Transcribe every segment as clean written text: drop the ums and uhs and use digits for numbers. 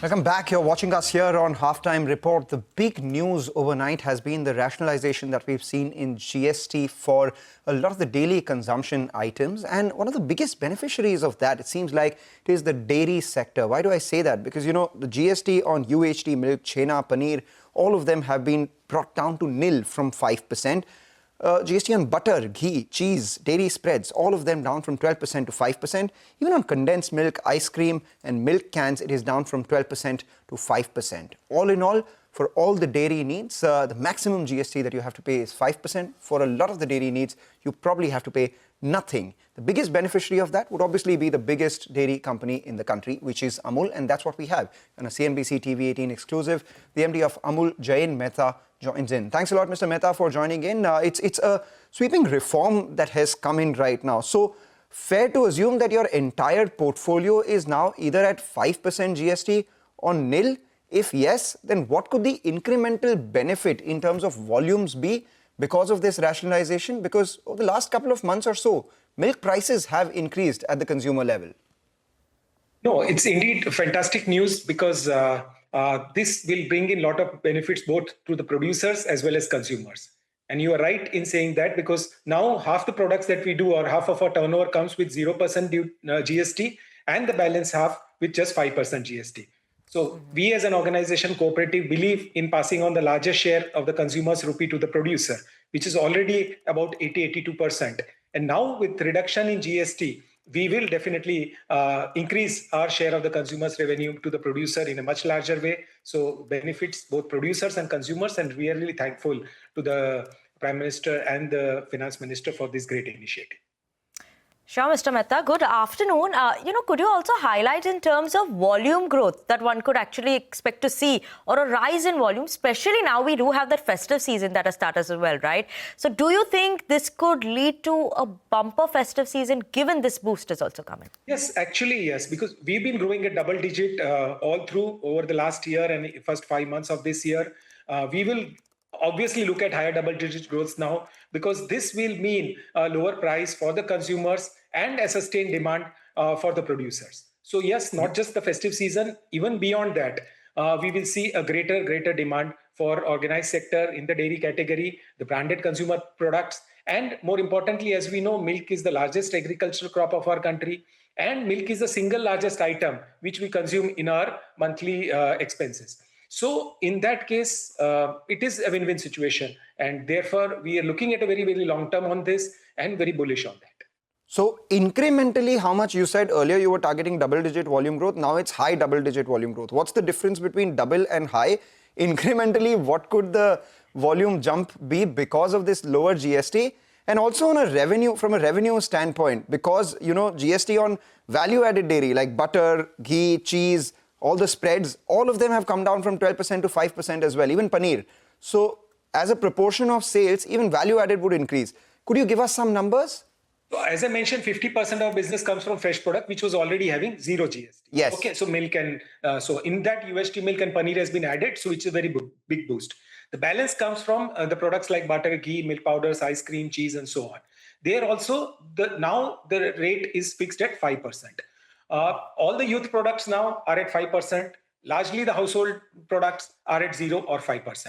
Welcome back. You're watching us here on Halftime Report. The big news overnight has been the rationalization that we've seen in GST for a lot of the daily consumption items. And one of the biggest beneficiaries of that, it seems like, it is the dairy sector. Why do I say that? Because, you know, the GST on UHT milk, chena, paneer, all of them have been brought down to nil from 5%. GST on butter, ghee, cheese, dairy spreads, all of them down from 12% to 5%. Even on condensed milk, ice cream and milk cans, it is down from 12% to 5%. All in all, for all the dairy needs, the maximum GST that you have to pay is 5%. For a lot of the dairy needs, you probably have to pay nothing. The biggest beneficiary of that would obviously be the biggest dairy company in the country, which is Amul, and that's what we have. On a CNBC-TV18 exclusive, the MD of Amul, Jayen Mehta, joins in. Thanks a lot, Mr. Mehta, for joining in. It's a sweeping reform that has come in right now. So, fair to assume that your entire portfolio is now either at 5% GST or nil? If yes, then what could the incremental benefit in terms of volumes be because of this rationalization? Because over the last couple of months or so, milk prices have increased at the consumer level. No, it's indeed fantastic news because this will bring in a lot of benefits both to the producers as well as consumers. And you are right in saying that because now half the products that we do or half of our turnover comes with 0% GST and the balance half with just 5% GST. So we as an organization, cooperative, believe in passing on the largest share of the consumer's rupee to the producer, which is already about 80-82%. And now with reduction in GST, we will definitely increase our share of the consumer's revenue to the producer in a much larger way. So benefits both producers and consumers, and we are really thankful to the Prime Minister and the Finance Minister for this great initiative. Sure, Mr. Mehta. Good afternoon. Could you also highlight in terms of volume growth that one could actually expect to see or a rise in volume, especially now we do have that festive season that has started as well, right? So do you think this could lead to a bumper festive season given this boost is also coming? Yes, actually, yes, because we've been growing at double digit all through over the last year and first 5 months of this year. We will obviously look at higher double-digit growth now because this will mean a lower price for the consumers and a sustained demand for the producers. So yes, not just the festive season, even beyond that, we will see a greater demand for organized sector in the dairy category, the branded consumer products, and more importantly, as we know, milk is the largest agricultural crop of our country, and milk is the single largest item which we consume in our monthly expenses. So in that case, it is a win-win situation. And therefore, we are looking at a very, very long term on this and very bullish on that. So incrementally, how much you said earlier you were targeting double-digit volume growth. Now it's high double-digit volume growth. What's the difference between double and high? Incrementally, what could the volume jump be because of this lower GST? And also on a revenue, from a revenue standpoint, because, you know, GST on value-added dairy like butter, ghee, cheese, all the spreads, all of them have come down from 12% to 5% as well, even paneer. So as a proportion of sales, even value added would increase. Could you give us some numbers? So as I mentioned, 50% of business comes from fresh product, which was already having zero GST. Yes. Okay, so milk and so in that UHT milk and paneer has been added, so it's a very big boost. The balance comes from the products like butter, ghee, milk powders, ice cream, cheese, and so on. There also, now the rate is fixed at 5%. All the youth products now are at 5%. Largely the household products are at 0 or 5%.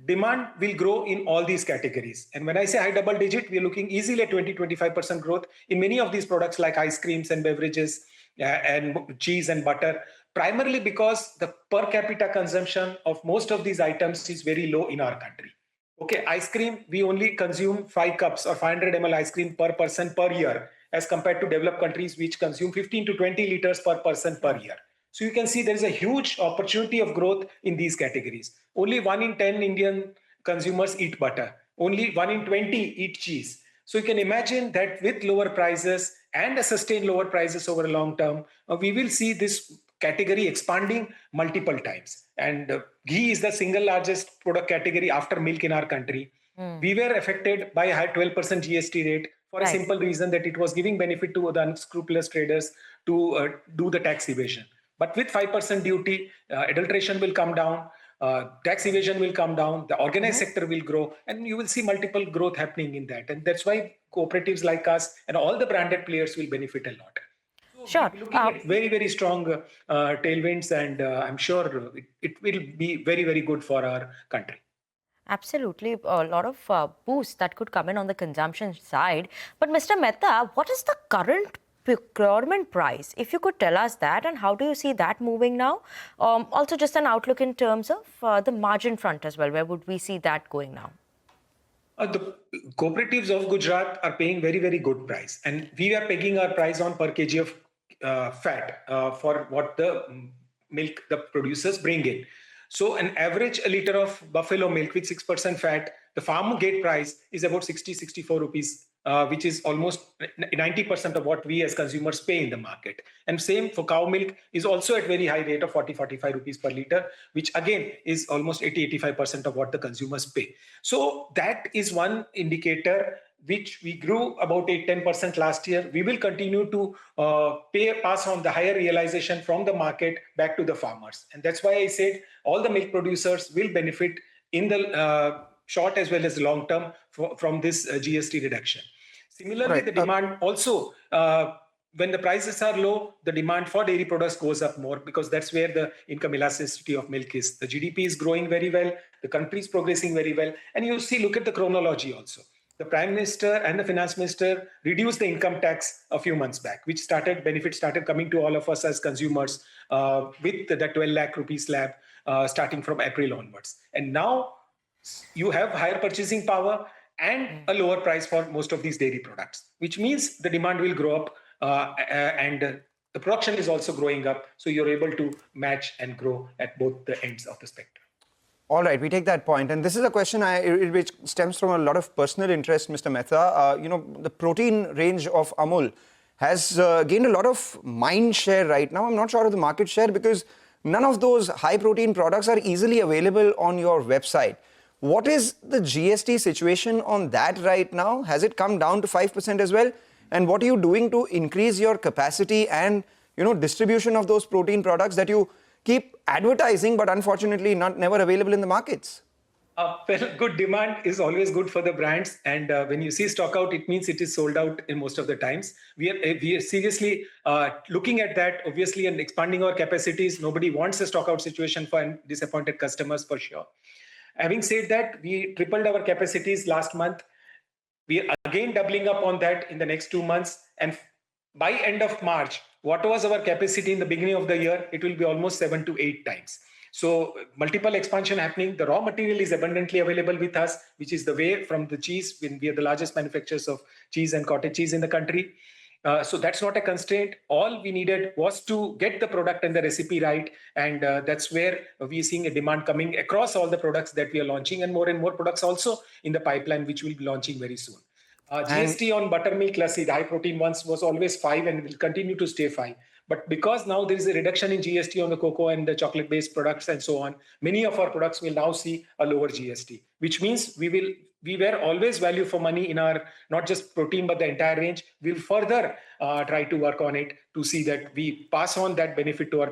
Demand will grow in all these categories. And when I say high double digit, we're looking easily at 20-25% growth in many of these products like ice creams and beverages and cheese and butter, primarily because the per capita consumption of most of these items is very low in our country. Okay, ice cream, we only consume 5 cups or 500 ml ice cream per person per year, as compared to developed countries which consume 15 to 20 liters per person per year. So you can see there is a huge opportunity of growth in these categories. Only 1 in 10 Indian consumers eat butter. Only 1 in 20 eat cheese. So you can imagine that with lower prices and a sustained lower prices over a long term, we will see this category expanding multiple times. And ghee is the single largest product category after milk in our country. We were affected by a high 12% GST rate for a simple reason that it was giving benefit to the unscrupulous traders to do the tax evasion. But with 5% duty, adulteration will come down, tax evasion will come down, the organized sector will grow, and you will see multiple growth happening in that. And that's why cooperatives like us and all the branded players will benefit a lot. Sure. Looking at very, very strong tailwinds, and I'm sure it will be very, very good for our country. Absolutely, a lot of boost that could come in on the consumption side. But Mr. Mehta, what is the current procurement price? If you could tell us that, and how do you see that moving now? Also, just an outlook in terms of the margin front as well. Where would we see that going now? The cooperatives of Gujarat are paying very, very good price. And we are pegging our price on per kg of fat for what the milk the producers bring in. So an average a liter of buffalo milk with 6% fat, the farm gate price is about 64 rupees, which is almost 90% of what we as consumers pay in the market. And same for cow milk is also at very high rate of 45 rupees per liter, which again is almost 85% of what the consumers pay. So that is one indicator which we grew about 8-10% last year. We will continue to pass on the higher realization from the market back to the farmers. And that's why I said all the milk producers will benefit in the short as well as the long term from this GST reduction. Similarly, the demand also, when the prices are low, the demand for dairy products goes up more because that's where the income elasticity of milk is. The GDP is growing very well. The country is progressing very well. And you see, look at the chronology also. The Prime Minister and the Finance Minister reduced the income tax a few months back, which benefits started coming to all of us as consumers with the 12 lakh rupee slab starting from April onwards. And now you have higher purchasing power and a lower price for most of these dairy products, which means the demand will grow up and the production is also growing up. So you're able to match and grow at both the ends of the spectrum. All right, we take that point. And this is a question which stems from a lot of personal interest, Mr. Mehta. The protein range of Amul has gained a lot of mind share right now. I'm not sure of the market share because none of those high protein products are easily available on your website. What is the GST situation on that right now? Has it come down to 5% as well? And what are you doing to increase your capacity and, distribution of those protein products that you keep advertising, but unfortunately never available in the markets? Well, good demand is always good for the brands. And when you see stock out, it means it is sold out in most of the times. We are seriously looking at that, obviously, and expanding our capacities. Nobody wants a stock out situation for disappointed customers, for sure. Having said that, we tripled our capacities last month. We are again doubling up on that in the next 2 months. And by end of March, what was our capacity in the beginning of the year? It will be almost 7 to 8 times. So multiple expansion happening. The raw material is abundantly available with us, which is the way from the cheese. We are the largest manufacturers of cheese and cottage cheese in the country. So that's not a constraint. All we needed was to get the product and the recipe right. And that's where we are seeing a demand coming across all the products that we are launching and more products also in the pipeline, which we'll be launching very soon. GST on buttermilk lassi, the high protein ones, was always 5 and will continue to stay 5. But because now there is a reduction in GST on the cocoa and the chocolate-based products and so on, many of our products will now see a lower GST, which means we were always value for money in our, not just protein, but the entire range. We'll further try to work on it to see that we pass on that benefit to our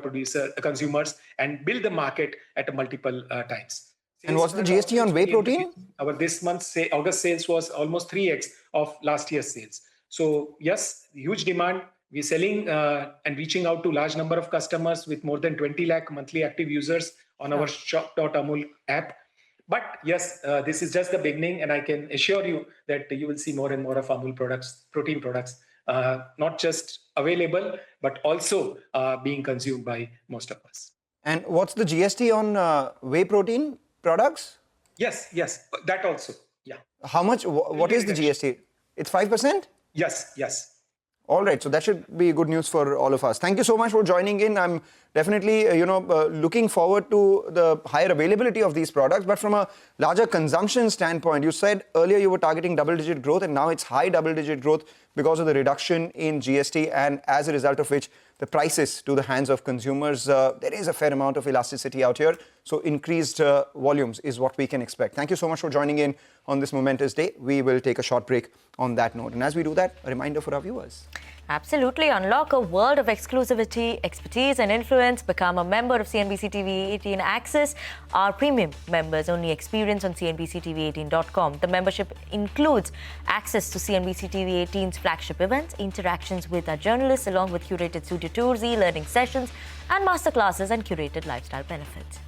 consumers and build the market at multiple times. And what's the GST on whey protein? Our this month's August sales was almost 3x of last year's sales. So yes, huge demand. We're selling and reaching out to large number of customers with more than 20 lakh monthly active users on our shop.amul app. But yes, this is just the beginning, and I can assure you that you will see more and more of Amul products, protein products, not just available, but also being consumed by most of us. And what's the GST on whey protein products? Yes, that also. Yeah. How much? What is the GST? It's 5%? Yes. All right, so that should be good news for all of us. Thank you so much for joining in. I'm definitely, looking forward to the higher availability of these products. But from a larger consumption standpoint, you said earlier you were targeting double-digit growth, and now it's high double-digit growth because of the reduction in GST, and as a result of which the prices to the hands of consumers, there is a fair amount of elasticity out here. So increased volumes is what we can expect. Thank you so much for joining in on this momentous day. We will take a short break on that note. And as we do that, a reminder for our viewers. Absolutely. Unlock a world of exclusivity, expertise and influence. Become a member of CNBC TV18 Access. Our premium members only experience on CNBC-TV18.com. The membership includes access to CNBC TV18's flagship events, interactions with our journalists along with curated studio tours, e-learning sessions and masterclasses and curated lifestyle benefits.